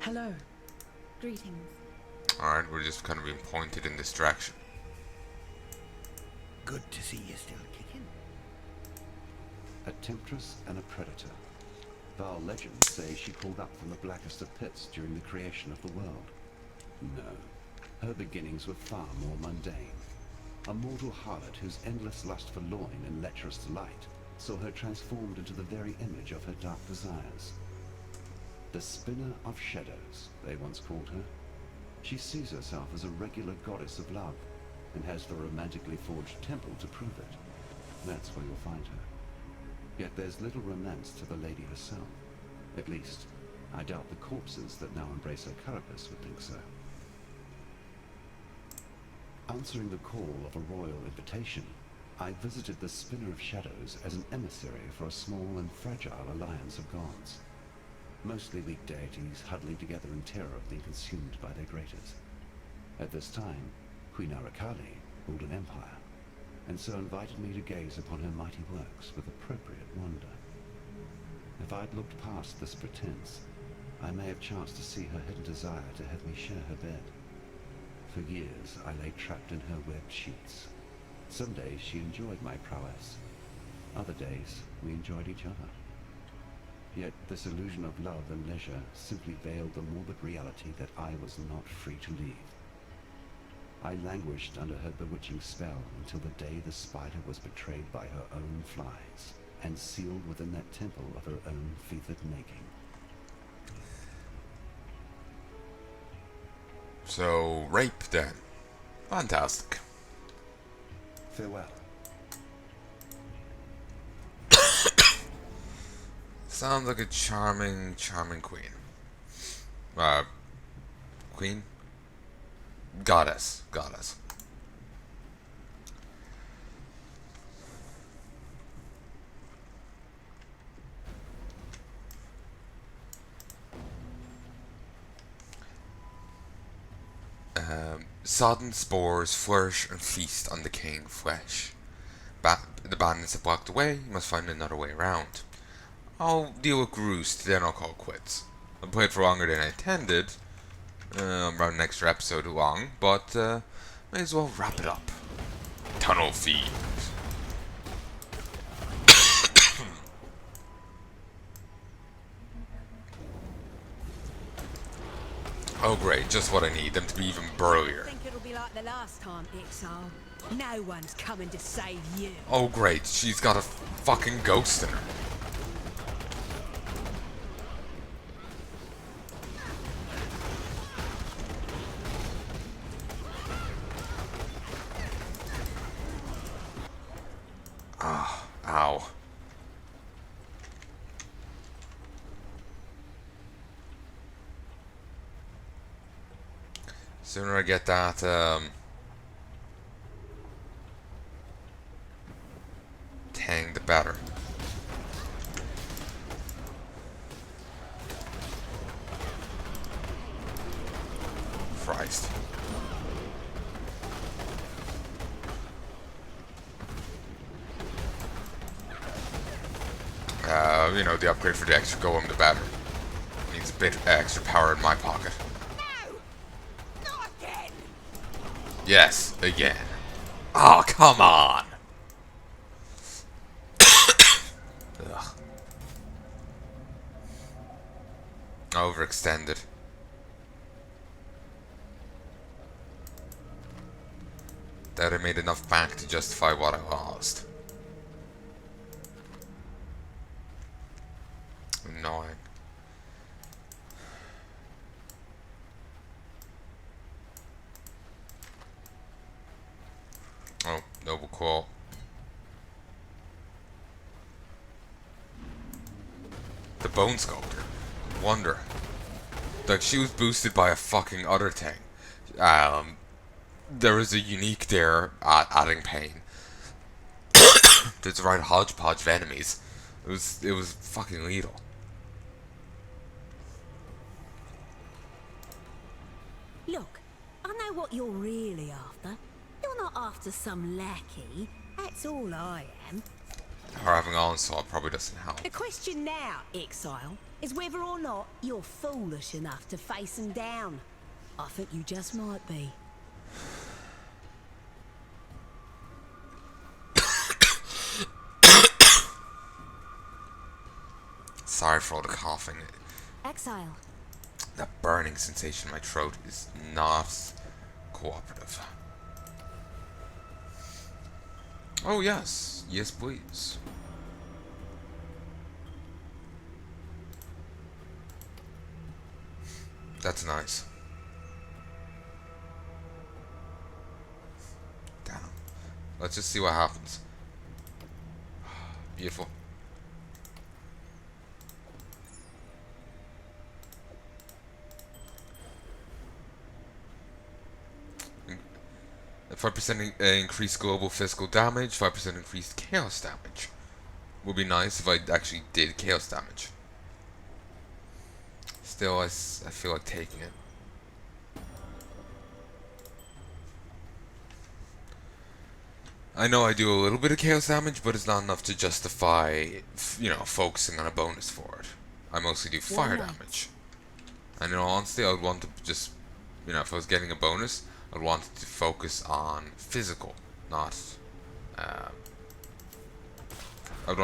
Hello. Greetings. Alright, we're just kind of being pointed in this direction. Good to see you still kicking. A temptress and a predator. Val legends say she crawled up from the blackest of pits during the creation of the world. No, her beginnings were far more mundane. A mortal harlot whose endless lust for loin and lecherous delight saw her transformed into the very image of her dark desires. The Spinner of Shadows, they once called her. She sees herself as a regular goddess of love, and has the romantically forged temple to prove it. That's where you'll find her. Yet there's little romance to the lady herself. At least, I doubt the corpses that now embrace her carapace would think so. Answering the call of a royal invitation, I visited the Spinner of Shadows as an emissary for a small and fragile alliance of gods. Mostly weak deities huddling together in terror of being consumed by their greaters. At this time, Queen Arakali ruled an empire, and so invited me to gaze upon her mighty works with appropriate wonder. If I'd looked past this pretense, I may have chanced to see her hidden desire to have me share her bed. For years I lay trapped in her webbed sheets. Some days she enjoyed my prowess. Other days we enjoyed each other. Yet this illusion of love and leisure simply veiled the morbid reality that I was not free to leave. I languished under her bewitching spell until the day the spider was betrayed by her own flies, and sealed within that temple of her own fevered making. So, rape then. Fantastic. Farewell. Sounds like a charming queen. Queen? Goddess. Sodden spores flourish and feast on decaying flesh. The bandits have walked away, you must find another way around. I'll deal with Greust, then I'll call quits. I played for longer than I intended. Around an extra episode long, but may as well wrap it up. Tunnel Fiend. Oh great, just what I need, them to be even burlier. I think it'll be like the last time, Exile. No one's coming to save you. Oh great, she's got a fucking ghost in her. Ah, ow. Sooner I get that, tang, the better. Christ. You know, the upgrade for the extra golem, the better. Needs a bit extra power in my pocket. No! Not again! Yes, again. Oh, come on! Ugh. Overextended. That I made enough back to justify what I lost. Annoying. Oh, noble call. The Bone Sculptor. Wonder. Like, she was boosted by a fucking other thing. There was a unique there adding pain. There's the right hodgepodge of enemies. It was fucking lethal. Look, I know what you're really after. You're not after some lackey. That's all I am. Her having onslaught probably doesn't help. The question now, Exile, is whether or not you're foolish enough to face him down. I think you just might be. Sorry for all the coughing. Exile. That burning sensation in my throat is not cooperative. Oh yes, yes please. That's nice. Damn. Let's just see what happens. Beautiful. A 5% increased global physical damage, 5% increased chaos damage. Would be nice if I actually did chaos damage. Still, I feel like taking it. I know I do a little bit of chaos damage, but it's not enough to justify, you know, focusing on a bonus for it. I mostly do fire damage. And in all honesty, I would want to just, you know, if I was getting a bonus, I'd want it to focus on physical, not, I would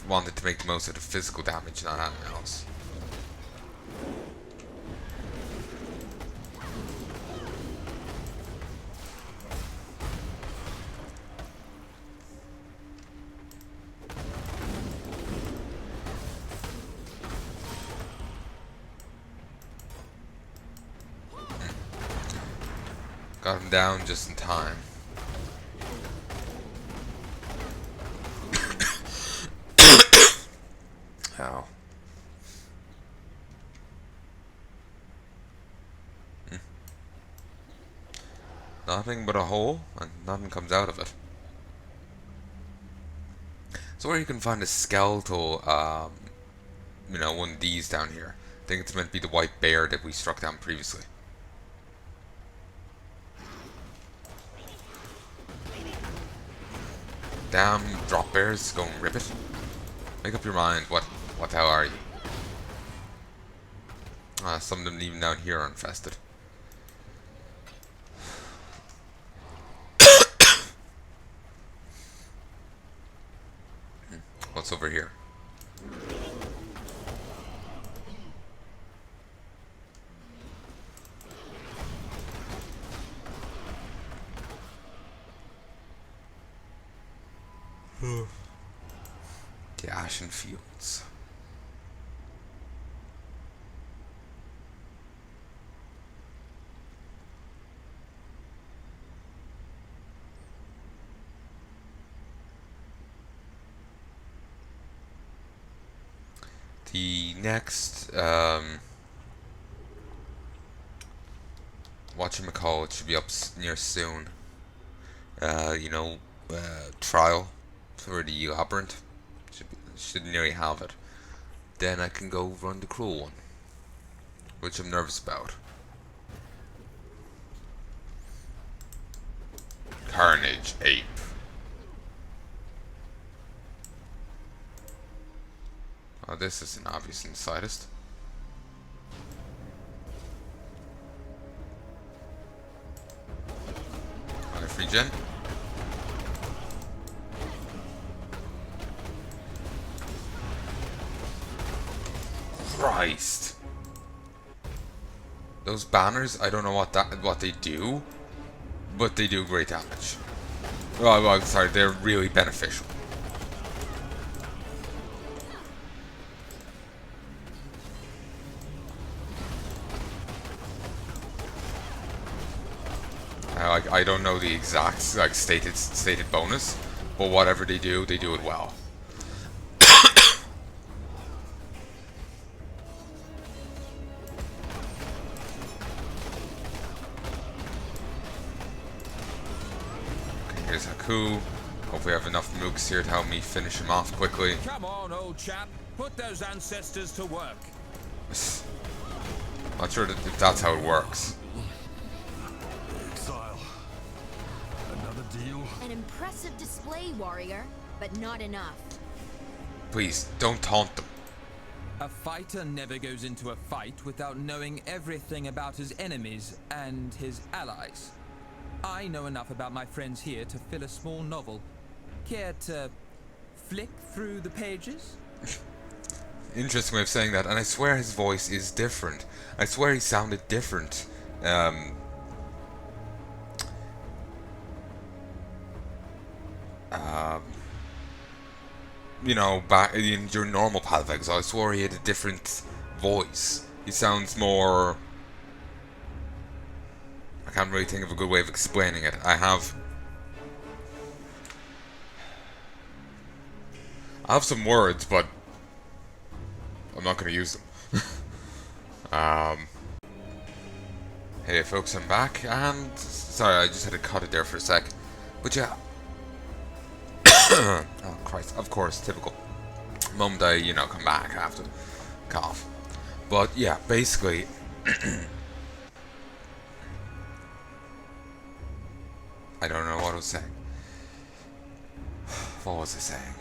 want it to make the most of the physical damage, not anything else. Got him down just in time. Ow. Nothing but a hole, and nothing comes out of it. So where you can find a skeletal, you know, one of these down here. I think it's meant to be the white bear that we struck down previously. Damn drop bears, go and rip it. Make up your mind, what the hell are you? Some of them even down here are infested. What's over here? The Ashen Fields. The next, whatchamacallit should be up near soon. You know, trial for the labyrinth. Should nearly have it. Then I can go run the cruel one, which I'm nervous about. Carnage Ape. Oh, this isn't obvious in the slightest. On a free gen. Christ. Those banners, I don't know what they do, but they do great damage. Well, sorry, they're really beneficial. I don't know the exact stated bonus, but whatever they do it well. Here's Haku. Hopefully I have enough mooks here to help me finish him off quickly. Come on, old chap. Put those ancestors to work. Not sure if that's how it works. Exile. Another deal? An impressive display, warrior, but not enough. Please, don't taunt them. A fighter never goes into a fight without knowing everything about his enemies and his allies. I know enough about my friends here to fill a small novel. Care to flick through the pages? Interesting way of saying that, and I swear his voice is different. I swear he sounded different. You know, back in your normal Path of Exile, I swore he had a different voice. He sounds more... I can't really think of a good way of explaining it. I have some words, but I'm not going to use them. Hey folks, I'm back, and sorry, I just had to cut it there for a sec. But yeah. Oh Christ, of course, typical. Moment I, you know, come back after the cough. But yeah, basically, I don't know what I was saying. What was I saying?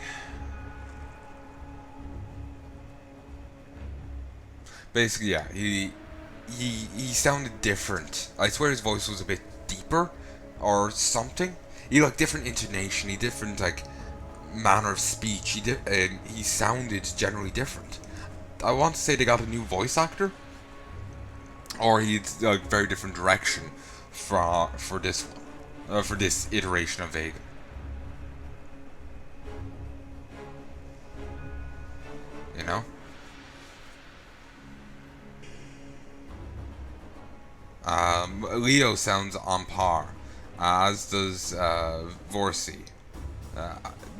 Basically, yeah, he sounded different. I swear his voice was a bit deeper or something. He like different intonation, he different like manner of speech. He sounded generally different. I want to say they got a new voice actor, or he's a very different direction for this one, for this iteration of Vega. You know. Leo sounds on par, as does Vorsi.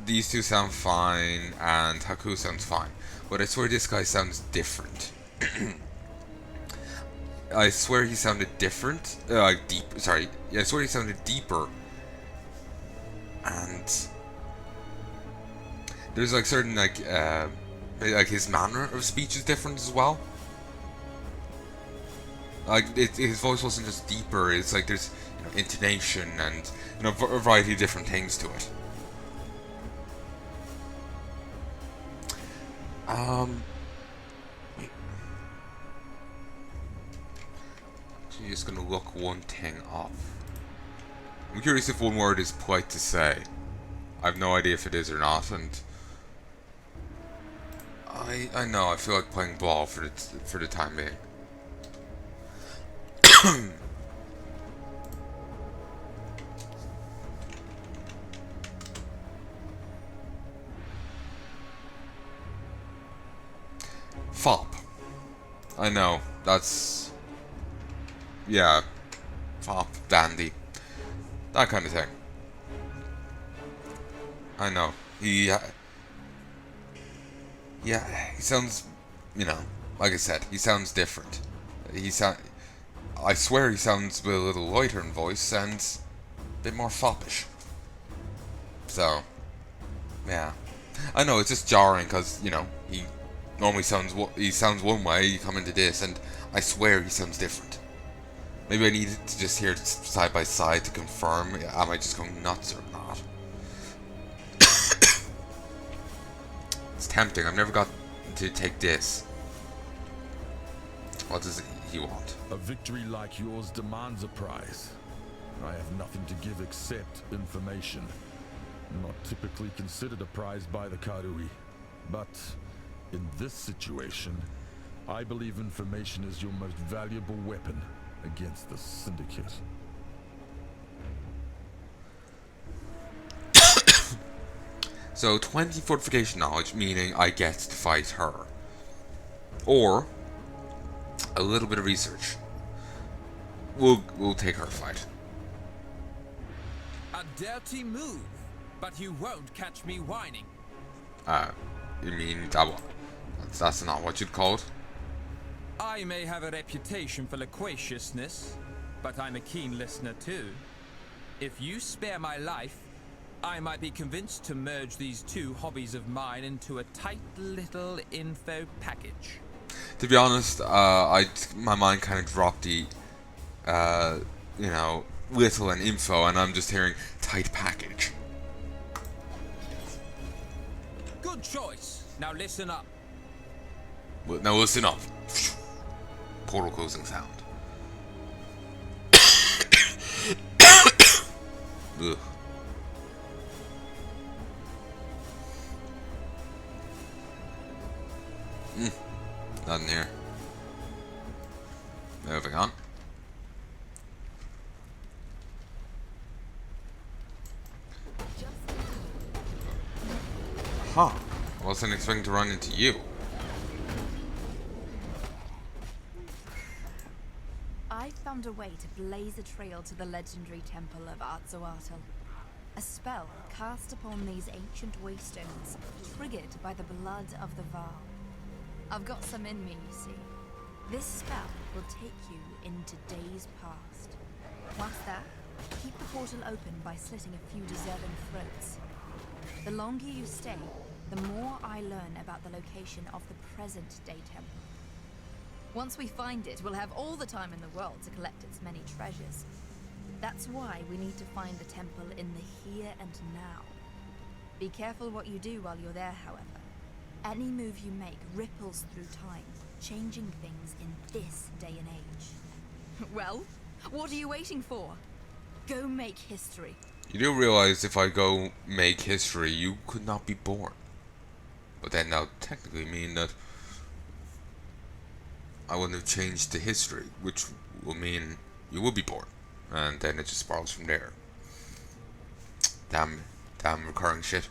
These two sound fine, and Haku sounds fine, but I swear this guy sounds different. I swear he sounded different, deep. Sorry, yeah, I swear he sounded deeper, and there's like certain like his manner of speech is different as well. Like his voice wasn't just deeper. It's like there's intonation and a variety of different things to it. Actually, just gonna look one thing up. I'm curious if one word is polite to say. I have no idea if it is or not, and I know I feel like playing ball for the time being. Fop. I know, that's... yeah. Fop, dandy. That kind of thing. I know. Yeah, he sounds, like I said, he sounds different. I swear he sounds a little lighter in voice and a bit more foppish. So, yeah. I know, it's just jarring because, he normally sounds one way, you come into this, and I swear he sounds different. Maybe I need to just hear it side by side to confirm, am I just going nuts or not? It's tempting, I've never got to take this. What does he want? A victory like yours demands a prize. I have nothing to give except information. Not typically considered a prize by the Karui. But in this situation, I believe information is your most valuable weapon against the Syndicate. So 20 fortification knowledge, meaning I get to fight her. Or a little bit of research. We'll take her fight. A dirty move, but you won't catch me whining. You mean double? That's not what you'd call it. I may have a reputation for loquaciousness, but I'm a keen listener too. If you spare my life, I might be convinced to merge these two hobbies of mine into a tight little info package. To be honest, my mind kind of dropped the, little and info, and I'm just hearing tight package. Good choice. Now listen up. Well, now listen up. Portal closing sound. Ugh. Not in here. Moving on. Huh. I wasn't expecting to run into you. I found a way to blaze a trail to the legendary temple of Atzoatl. A spell cast upon these ancient waystones, triggered by the blood of the Val. I've got some in me, you see. This spell will take you into days past. Whilst there, keep the portal open by slitting a few deserving throats. The longer you stay, the more I learn about the location of the present-day temple. Once we find it, we'll have all the time in the world to collect its many treasures. That's why we need to find the temple in the here and now. Be careful what you do while you're there, however. Any move you make ripples through time, changing things in this day and age. Well, what are you waiting for? Go make history. You do realize if I go make history, you could not be born. But then that would technically mean that I wouldn't have changed the history, which will mean you will be born. And then it just spirals from there. Damn recurring shit.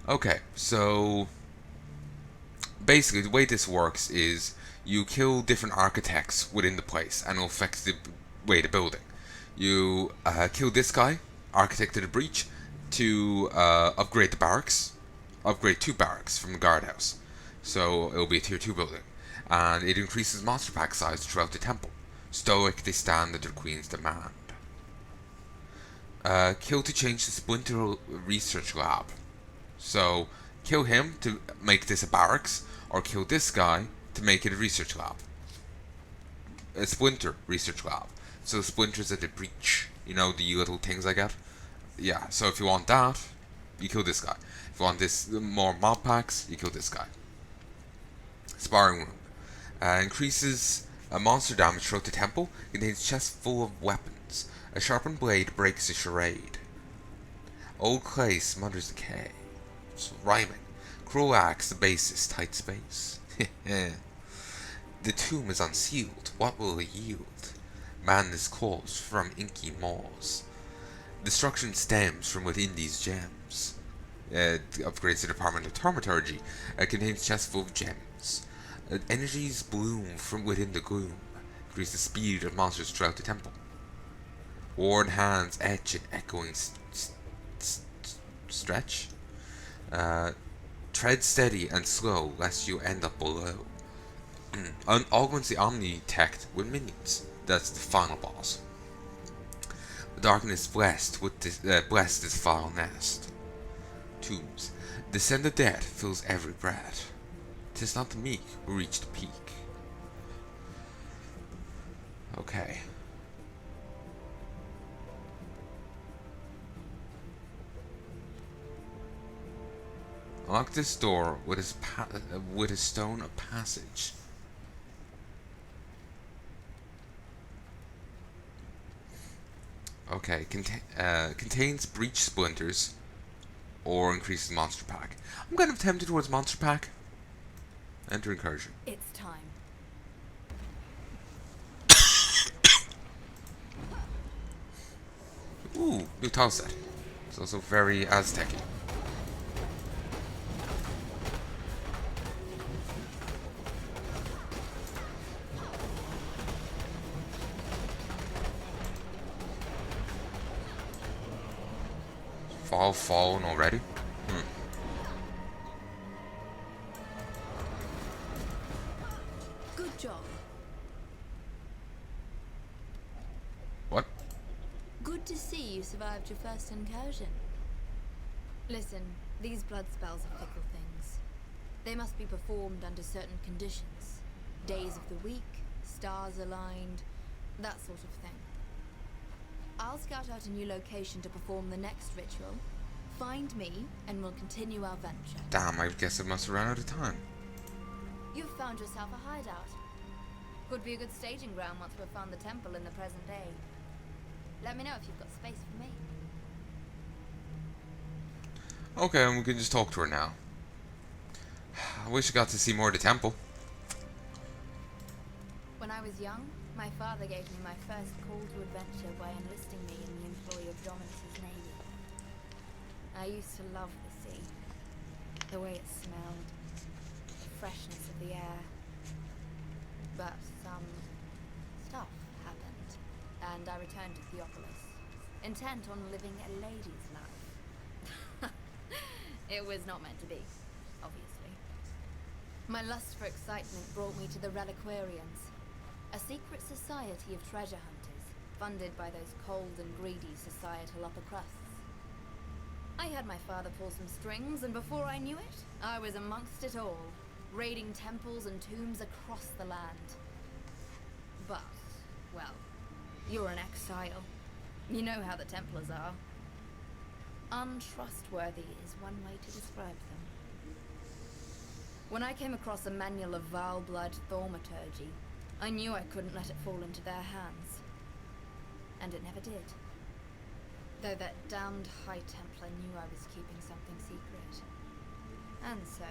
Okay, so basically the way this works is you kill different architects within the place and it'll affect the way the building. You kill this guy, architect of the breach, to upgrade the barracks. Upgrade 2 barracks from the guardhouse. So it'll be a tier 2 building. And it increases monster pack size throughout the temple. Stoic, they stand at their queen's demand. Kill to change the Splinter research lab. So kill him to make this a barracks, or kill this guy to make it a research lab. A Splinter research lab. So Splinters at the breach. You know, the little things I get? Yeah, so if you want that, you kill this guy. If you want this more mob packs, you kill this guy. Sparring room. Increases monster damage throughout the temple. Contains chest full of weapons. A sharpened blade breaks the charade. Old clay smothers decay. It's rhyming. Cruel axe, the basis, tight space. The tomb is unsealed. What will it yield? Madness calls from inky maws. Destruction stems from within these gems. Upgrades the Department of Thaumaturgy. Contains chest full of gems. Energies bloom from within the gloom. Increase the speed of monsters throughout the temple. Worn hands etch an echoing stretch. Tread steady and slow, lest you end up below. Augments the Omni tech with minions. That's the final boss. The darkness blessed with this, blessed this foul nest. Tombs. The scent of death fills every breath. 'Tis not the meek who reach the peak. Okay. Unlock this door with a stone of passage. Okay, contains breach splinters or increases monster pack. I'm kind of tempted towards monster pack. Enter Incursion. It's time. Ooh, new tile set. It's also very Aztec-y. Fall fallen already? Good job. What? Good to see you survived your first incursion. Listen, these blood spells are fickle things. They must be performed under certain conditions. Days of the week, stars aligned, that sort of thing. I'll scout out a new location to perform the next ritual. Find me, and we'll continue our venture. Damn, I guess I must have run out of time. You've found yourself a hideout. Could be a good staging ground once we've found the temple in the present day. Let me know if you've got space for me. Okay, and we can just talk to her now. I wish I got to see more of the temple. When I was young, my father gave me my first call to adventure by enlisting me in the employ of Dominus's navy. I used to love the sea. The way it smelled. The freshness of the air. But some stuff happened, and I returned to Theopolis, intent on living a lady's life. It was not meant to be, obviously. My lust for excitement brought me to the Reliquarians, a secret society of treasure hunters, funded by those cold and greedy societal upper crusts. I had my father pull some strings, and before I knew it, I was amongst it all, raiding temples and tombs across the land. But, well, you're an exile. You know how the Templars are. Untrustworthy is one way to describe them. When I came across a manual of vile blood thaumaturgy, I knew I couldn't let it fall into their hands. And it never did. Though that damned High Templar knew I was keeping something secret. And so,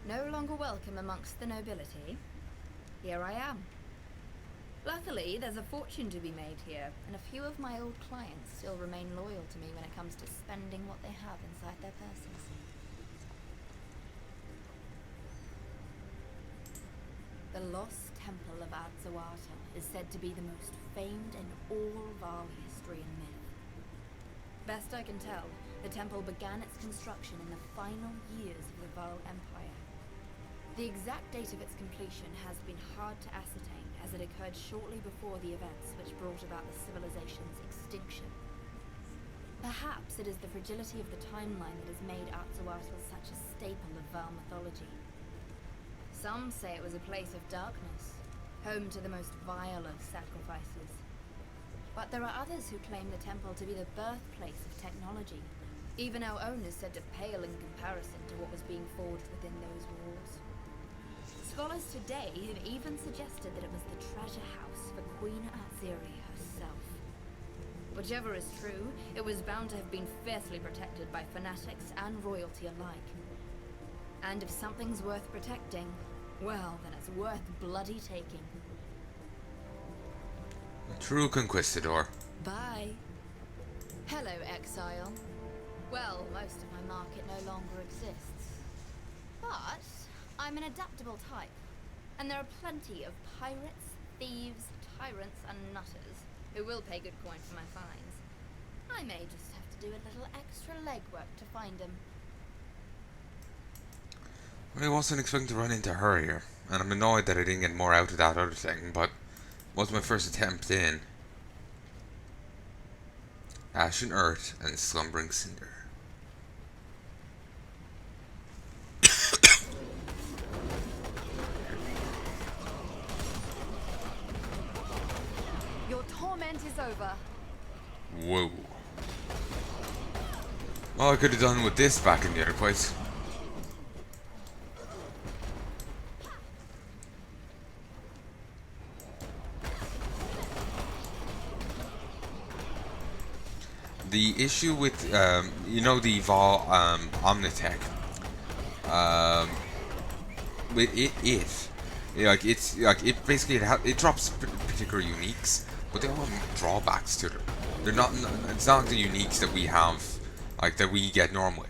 no longer welcome amongst the nobility, here I am. Luckily, there's a fortune to be made here, and a few of my old clients still remain loyal to me when it comes to spending what they have inside their purses. The Lost Temple of Atzoatl is said to be the most famed in all Val history and myth. Best I can tell, the temple began its construction in the final years of the Val Empire. The exact date of its completion has been hard to ascertain, as it occurred shortly before the events which brought about the civilization's extinction. Perhaps it is the fragility of the timeline that has made Atzoatl such a staple of Val mythology. Some say it was a place of darkness, home to the most vile of sacrifices. But there are others who claim the temple to be the birthplace of technology. Even our own is said to pale in comparison to what was being forged within those walls. Scholars today have even suggested that it was the treasure house for Queen Atziri herself. Whichever is true, it was bound to have been fiercely protected by fanatics and royalty alike. And if something's worth protecting, well, then it's worth bloody taking. A true conquistador. Bye. Hello, Exile. Well, most of my market no longer exists. But I'm an adaptable type, and there are plenty of pirates, thieves, tyrants, and nutters who will pay good coin for my finds. I may just have to do a little extra legwork to find them. I wasn't expecting to run into her here, and I'm annoyed that I didn't get more out of that other thing, but it was my first attempt in Ashen Earth and Slumbering Cinder. Your torment is over. Whoa. Well, I could have done with this back in the other place. The issue with, you know, the Val Omnitech, with it basically it drops particular uniques, but they all have drawbacks to them. They're not. It's not the uniques that we have, like that we get normally.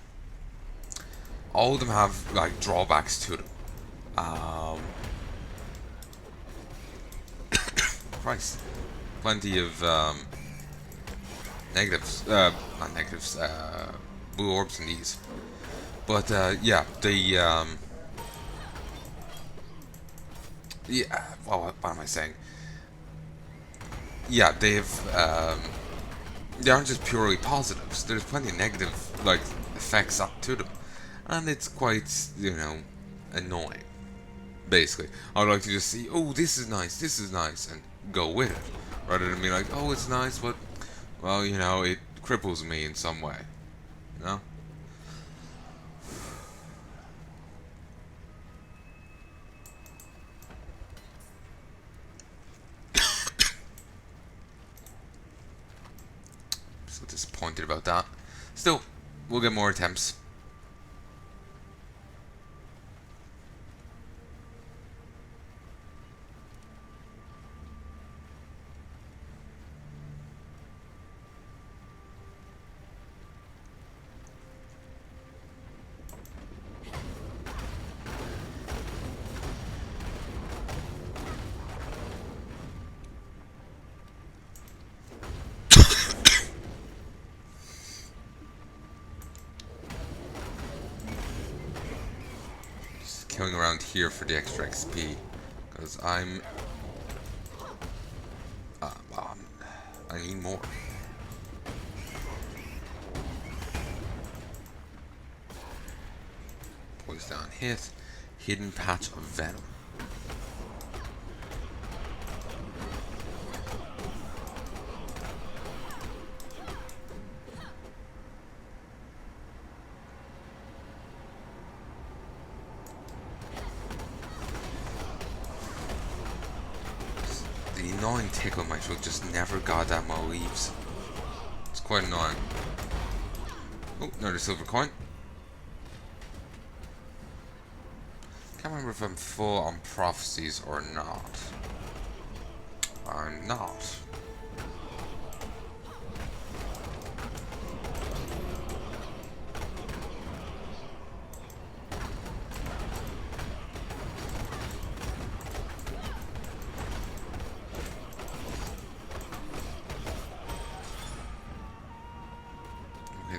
All of them have like drawbacks to them. Christ, plenty of negatives, not negatives, blue orbs in these. But yeah, the yeah. Well, what am I saying? Yeah, they've they aren't just purely positives. There's plenty of negative like effects up to them, and it's quite, you know, annoying. Basically, I'd like to just see, oh, this is nice, and go with it, rather than be like, oh, it's nice, but well, you know, it cripples me in some way, you know. So disappointed about that. Still, we'll get more attempts. Killing around here for the extra XP, because I need more. Poise down, hit, hidden patch of venom. The annoying tickle in my throat just never goddamn well leaves. It's quite annoying. Oh, another silver coin. Can't remember if I'm full on prophecies or not. I'm not.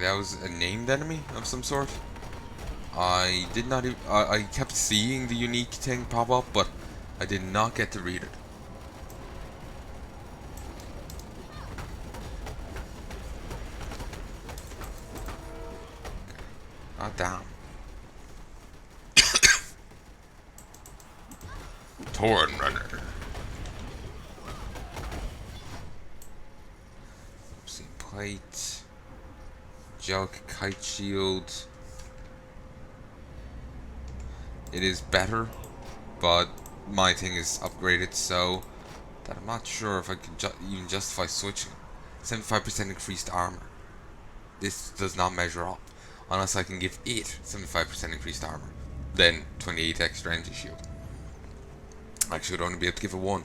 That was a named enemy of some sort. I did not even, I kept seeing the unique thing pop up, but I did not get to read it. Ah, damn. Torn Runner. See, plate. Jellic Kite Shield. It is better, but my thing is upgraded so that I'm not sure if I can even justify switching. 75% increased armor. This does not measure up unless I can give it 75% increased armor. Then 28 extra energy shield. Actually, I'd only be able to give it 1,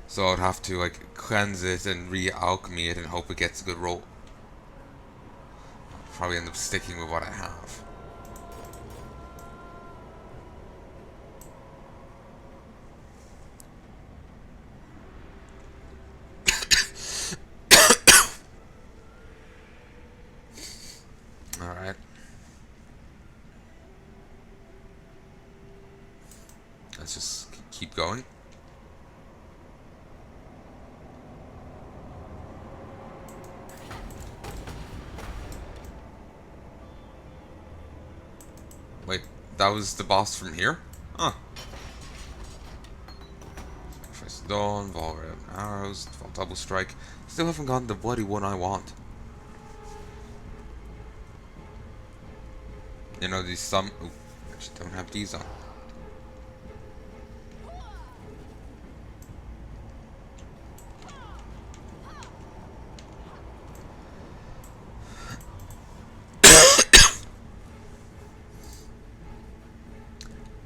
so I'd have to like cleanse it and re-alchemy it and hope it gets a good roll. Probably end up sticking with what I have. Alright. Let's just keep going. Wait, that was the boss from here? Huh. Sacrifice Dawn, Vol Red Arrows, Vol Double Strike. Still haven't gotten the bloody one I want. You know, these some... Ooh, actually don't have these on.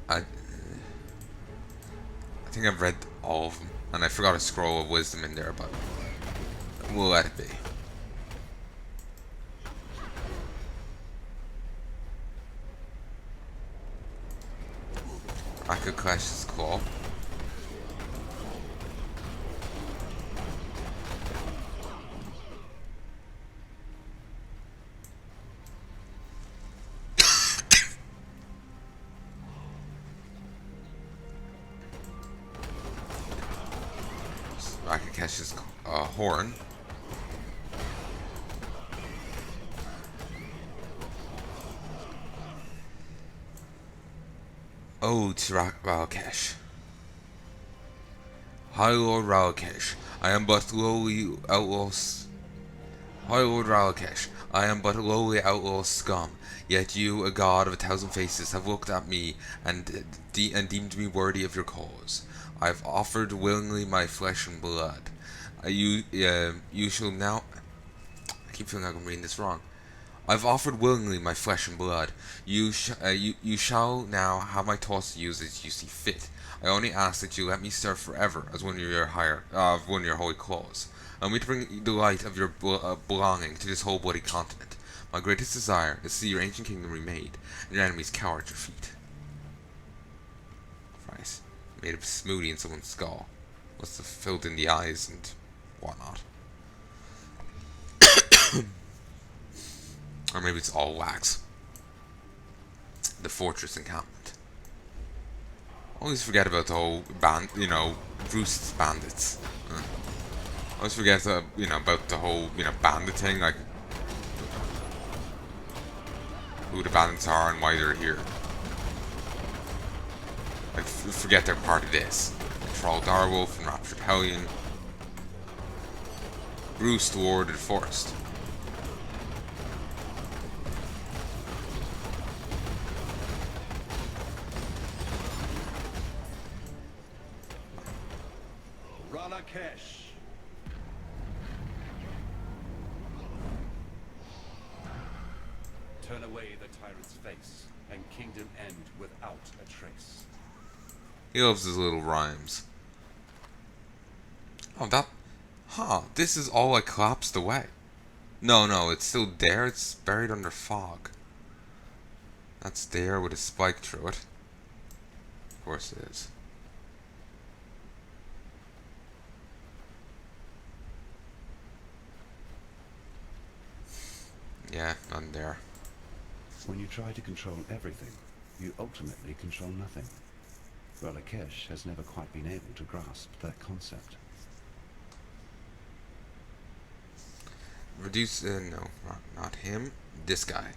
I think I've read all of them, and I forgot a scroll of wisdom in there, but we'll let it be. I could clash his claw. I could catch his horn. Oh, to Ralkesh. High Lord Ralkesh, I am but lowly outlaws. High Lord Ralkesh, I am but a lowly outlaw scum. Yet you, a god of 1,000 faces, have looked at me and deemed me worthy of your cause. I have offered willingly my flesh and blood. You shall now. I keep feeling like I'm reading this wrong. I've offered willingly my flesh and blood. You shall now have my thoughts to use as you see fit. I only ask that you let me serve forever as one of your holy claws. Allow me to bring the light of your belonging to this whole bloody continent. My greatest desire is to see your ancient kingdom remade, and your enemies cower at your feet. Christ. Made a smoothie in someone's skull. Must have filled in the eyes and whatnot. Or maybe it's all wax. The fortress encampment. Always forget about the whole Greust's bandits. Always forget, about the whole, bandit thing, like who the bandits are and why they're here. Like, forget they're part of this. Troll Darwolf and Raptured Hellion. Greust, Lord of the Forest. Ranakesh. Turn away the tyrant's face, and kingdom end without a trace. He loves his little rhymes. Oh, this is all like collapsed away. No, it's still there. It's buried under fog. That's there with a spike through it. Of course it is. Yeah, none there. When you try to control everything, you ultimately control nothing. Ranakesh has never quite been able to grasp that concept. Reduce, no, not him. This guy.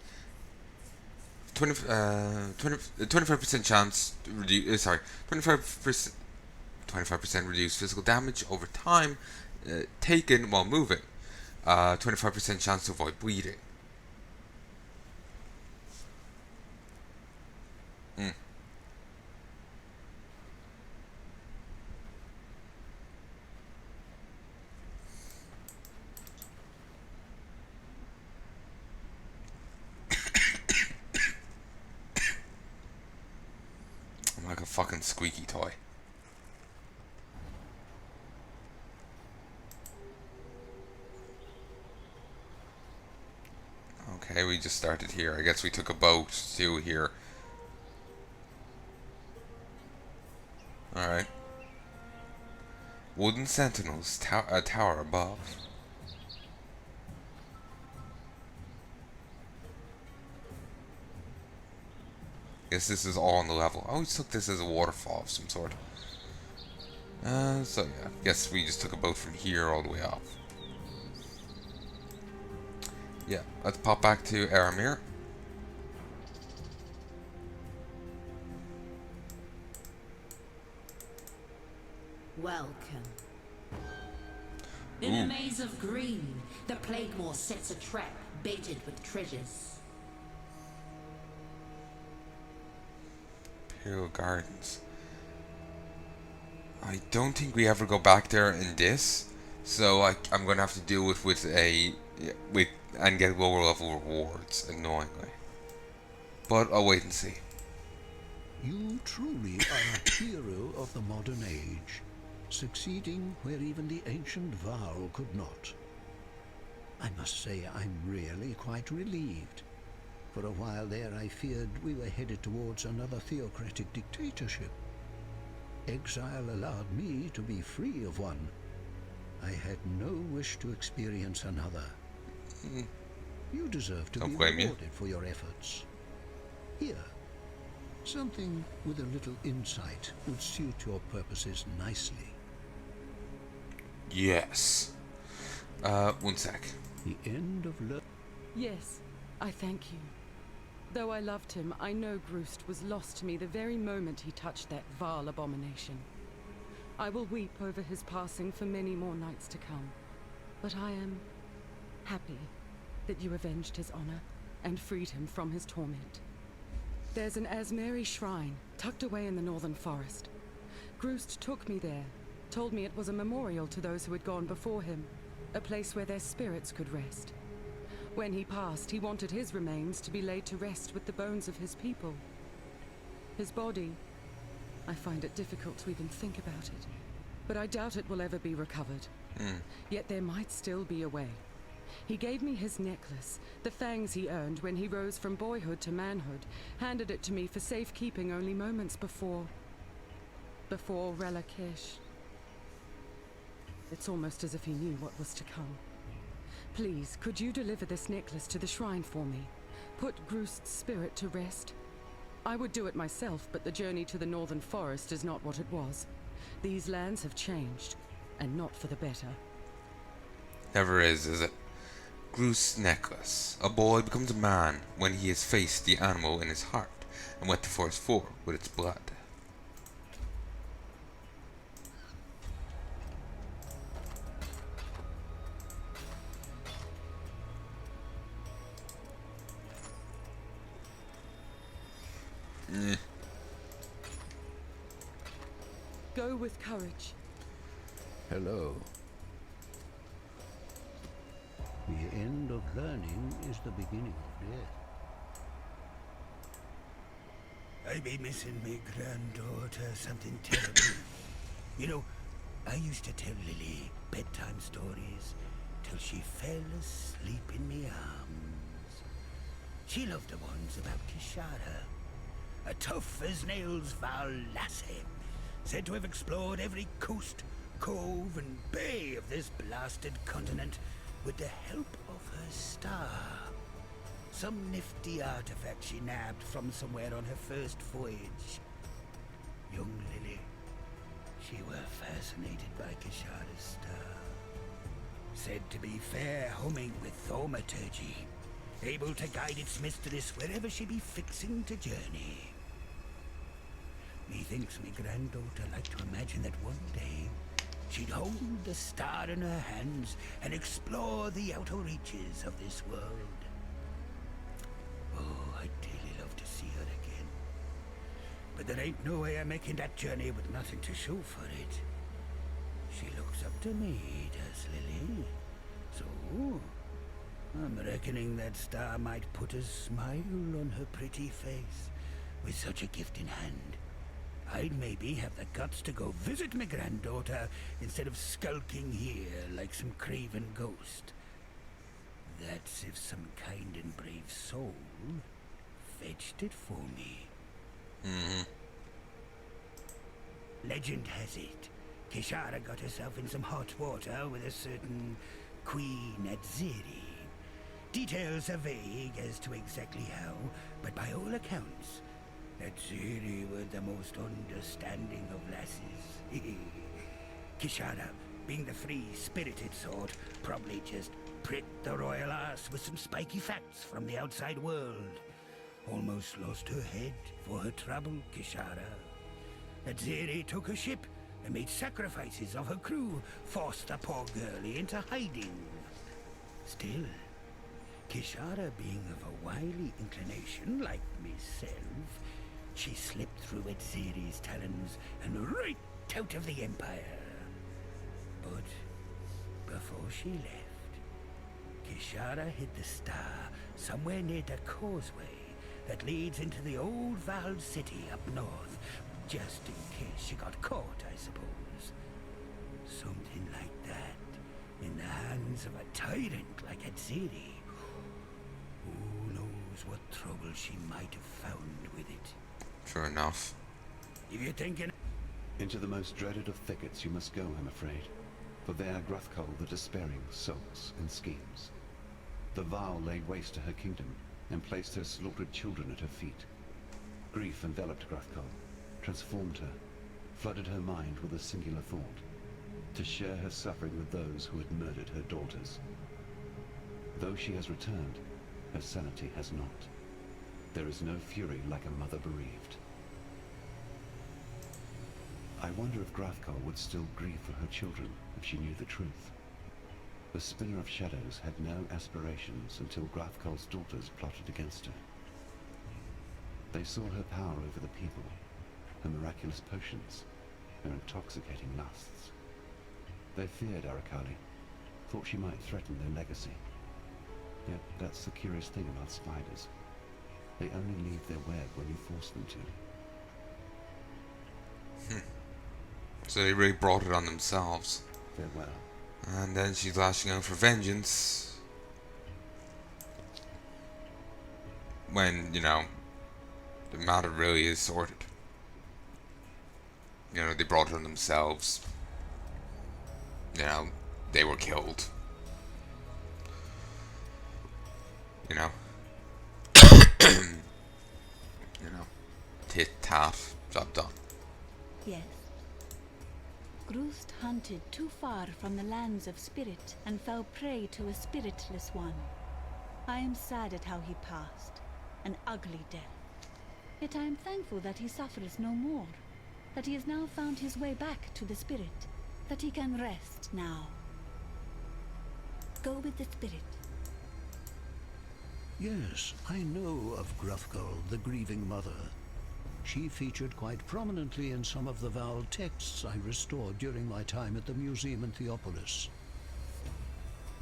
25% chance to reduce, 25% reduce physical damage over time taken while moving. 25% chance to avoid bleeding. I'm like a fucking squeaky toy. Okay, we just started here. I guess we took a boat to here. Alright. Wooden sentinels, a tower above. Guess this is all on the level. I always took this as a waterfall of some sort. So yeah, guess we just took a boat from here all the way up. Yeah, let's pop back to Aramir. Welcome. In a maze of green, the Plaguemore sets a trap baited with treasures. Imperial Gardens. I don't think we ever go back there in this, so I'm gonna have to deal with and get lower level rewards, annoyingly. But I'll wait and see. You truly are a hero of the modern age, succeeding where even the ancient Varl could not. I must say I'm really quite relieved. For a while there I feared we were headed towards another theocratic dictatorship. Exile allowed me to be free of one. I had no wish to experience another. You deserve to be rewarded for your efforts. Here, something with a little insight would suit your purposes nicely. Yes. One sec. The end of Yes, I thank you. Though I loved him, I know Greust was lost to me the very moment he touched that vile abomination. I will weep over his passing for many more nights to come. But I am happy that you avenged his honor and freed him from his torment. There's an Asmeri shrine tucked away in the northern forest. Greust took me there, told me it was a memorial to those who had gone before him, a place where their spirits could rest. When he passed, he wanted his remains to be laid to rest with the bones of his people. His body, I find it difficult to even think about it, but I doubt it will ever be recovered. Yet there might still be a way. He gave me his necklace, the fangs he earned when he rose from boyhood to manhood, handed it to me for safekeeping only moments before Relakesh. It's almost as if he knew what was to come. Please, could you deliver this necklace to the shrine for me? Put Greust's spirit to rest? I would do it myself, but the journey to the northern forest is not what it was. These lands have changed, and not for the better. Never is it? Greust's necklace. A boy becomes a man when he has faced the animal in his heart and wet the forest floor with its blood. Go with courage. Hello. The end of learning is the beginning of death. I be missing my granddaughter something terrible. You know, I used to tell Lily bedtime stories till she fell asleep in me arms. She loved the ones about Kishara, a tough-as-nails Val lassie, said to have explored every coast, cove and bay of this blasted continent with the help of her star. Some nifty artifact she nabbed from somewhere on her first voyage. Young Lily, she were fascinated by Kishara's star. Said to be fair humming with thaumaturgy, able to guide its mistress wherever she be fixing to journey. Methinks me granddaughter liked to imagine that one day she'd hold the star in her hands and explore the outer reaches of this world. Oh, I'd dearly love to see her again. But there ain't no way of making that journey with nothing to show for it. She looks up to me, does Lily. So, I'm reckoning that star might put a smile on her pretty face with such a gift in hand. I'd maybe have the guts to go visit my granddaughter instead of skulking here like some craven ghost. That's if some kind and brave soul fetched it for me. Legend has it, Kishara got herself in some hot water with a certain Queen Atziri. Details are vague as to exactly how, but by all accounts, Atziri were the most understanding of lasses. Kishara, being the free-spirited sort, probably just pricked the royal arse with some spiky facts from the outside world. Almost lost her head for her trouble, Kishara. Atziri took a ship and made sacrifices of her crew, forced the poor girlie into hiding. Still, Kishara being of a wily inclination like myself, she slipped through Atziri's talons and right out of the Empire. But before she left, Kishara hid the star somewhere near the causeway that leads into the old Val city up north, just in case she got caught, I suppose. Something like that in the hands of a tyrant like Atziri. Who knows what trouble she might have found with it. Sure enough. If you're thinking... Into the most dreaded of thickets you must go, I'm afraid. For there Grathkul the Despairing sulks and schemes. The Val laid waste to her kingdom, and placed her slaughtered children at her feet. Grief enveloped Grathkul, transformed her, flooded her mind with a singular thought, to share her suffering with those who had murdered her daughters. Though she has returned, her sanity has not. There is no fury like a mother bereaved. I wonder if Grathkul would still grieve for her children if she knew the truth. The Spinner of Shadows had no aspirations until Grathkul's daughters plotted against her. They saw her power over the people, her miraculous potions, her intoxicating lusts. They feared Arakali, thought she might threaten their legacy. Yet that's the curious thing about spiders. They only leave their web when you force them to. So they really brought it on themselves. Farewell. And then she's lashing out for vengeance. When, you know, the matter really is sorted. You know, they brought it on themselves. You know, they were killed. You know. You know. Tit tat, job done. Yes. Greust hunted too far from the lands of spirit and fell prey to a spiritless one. I am sad at how he passed. An ugly death. Yet I am thankful that he suffers no more. That he has now found his way back to the spirit. That he can rest now. Go with the spirit. Yes, I know of Gruthgul, the grieving mother. She featured quite prominently in some of the Val texts I restored during my time at the museum in Theopolis.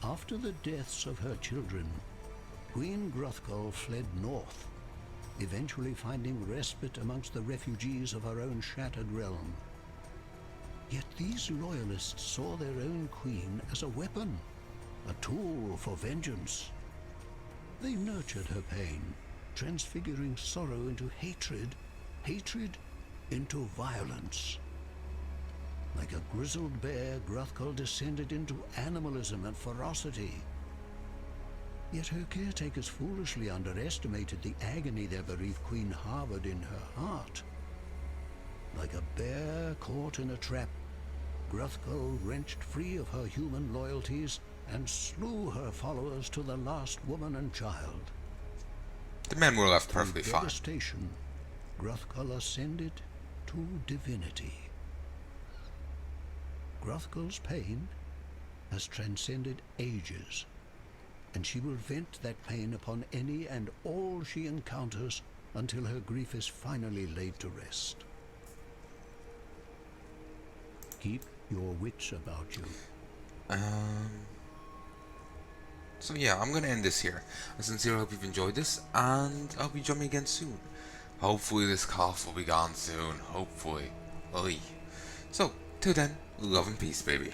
After the deaths of her children, Queen Gruthgul fled north, eventually finding respite amongst the refugees of her own shattered realm. Yet these loyalists saw their own queen as a weapon, a tool for vengeance. They nurtured her pain, transfiguring sorrow into hatred, hatred into violence. Like a grizzled bear, Gruthgul descended into animalism and ferocity. Yet her caretakers foolishly underestimated the agony their bereaved queen harbored in her heart. Like a bear caught in a trap, Gruthgul wrenched free of her human loyalties and slew her followers to the last woman and child. The men were left perfectly Through fine. devastation, Gruthgul ascended to divinity. Gruthgul's pain has transcended ages, and she will vent that pain upon any and all she encounters until her grief is finally laid to rest. Keep your wits about you. So yeah, I'm gonna end this here. I sincerely hope you've enjoyed this, and I hope you join me again soon. Hopefully this cough will be gone soon. Hopefully. Oy. So, till then, love and peace, baby.